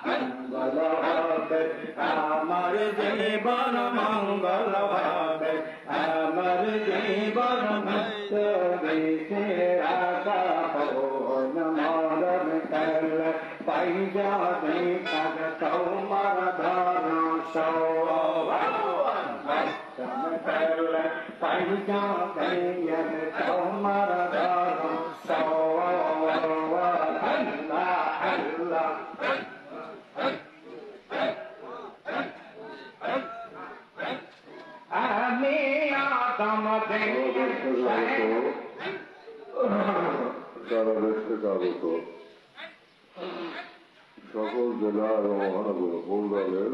মঙ্গল হবে আমার জীবন মঙ্গল হবে আমার জীবন মিশে রাখা হন মরণ কাল পাই যাবে কাজ তোমার ধরস পাই যাবে তোমার ধরস আল্লাহ আল্লাহ আমি আদম সারা দেশ থেকে আগত সকল জেলা এবং মহানগর বৌদালের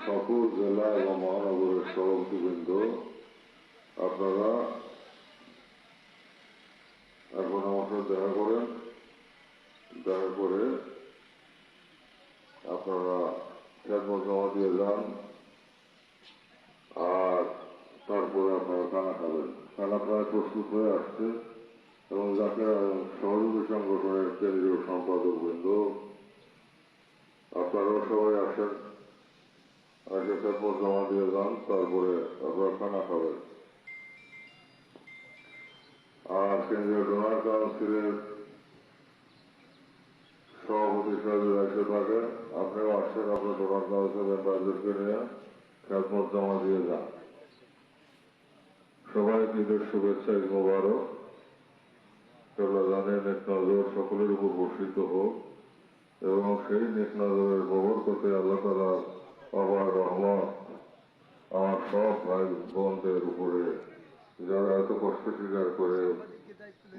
সকল জেলা এবং মহানগরের সভাপতিবৃন্দ, আপনারা এখন আমার সাথে দেখা করেন। দেখা করে আপনারা খেদমত জমা দিয়ে যান, আর তারপরে আপনারা খানা খাবেন। খানা প্রায় প্রস্তুত হয়ে আসছে এবং যাকে সহযোগী সংগঠনের কেন্দ্রীয় সম্পাদক বৃন্দ, আপনারাও সবাই আসেন, আগে খেদমত জমা দিয়ে যান, তারপরে আপনারা খানা খাবেন। আর কেন্দ্রীয় ডোনার কাউন্সিলের সভাপতি হিসাবে দায়িত্বে থাকেন, আপনিও আসছেন, আপনার ডোনার কাউন্সিল মেম্বারদেরকে নিয়ে খেদমত জমা দিয়ে যান। সবাইকে ঈদের শুভেচ্ছা, ঈদ মোবারক। কেবলা জানেন নেক নজর সকলের উপর বর্ষিত হোক এবং সেই নেক নজরের ববরকতে আল্লাহ তাআলার অপার রহমত আমার সব ভাই বোনদের উপরে, যারা এত কষ্ট স্বীকার করে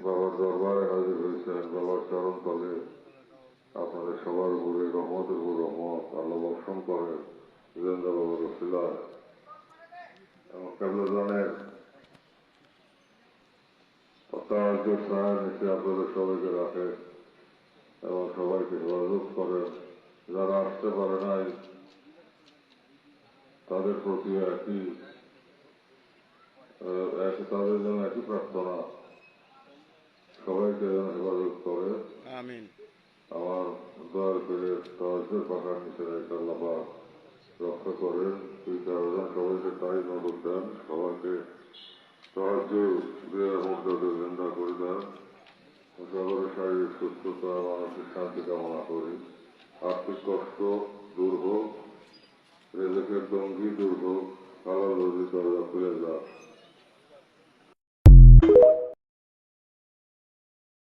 বাবার দরবারে হাজির হয়েছেন, বাবার চরণ তলে, আপনাদের সবার উপরে রহমতের উপর রহমত আল্লাহ বর্ষণ করেন জিন্দা বাবার রসিলায়। এবং কেবলা জানেন সাহায্য ছায়া নিচে আপনাদের সবাইকে রাখেন এবং সবাইকে হেফাজত করেন। যারা আসতে পারে নাই তাদের প্রতি তাদের জন্য একই প্রার্থনা, সবাইকে যেন হেফাজত করে। আমিন। আমার দয়ার করে সাহায্যের পাখার নিচে রেখে আল্লাহ রক্ষা করেন। এই কারণে সবাইকে তাই নজর দেন, সবাইকে সাহায্য দেওয়ার মধ্যে জিন্দা করে দেন। সকলের শারীরিক সুস্থতা, মানসিক শান্তি কামনা করি। আর্থিক কষ্ট দূর হোক, রেজেকের তঙ্গি দূর হোক, হালাল রুজি দরজা খুলে যাক।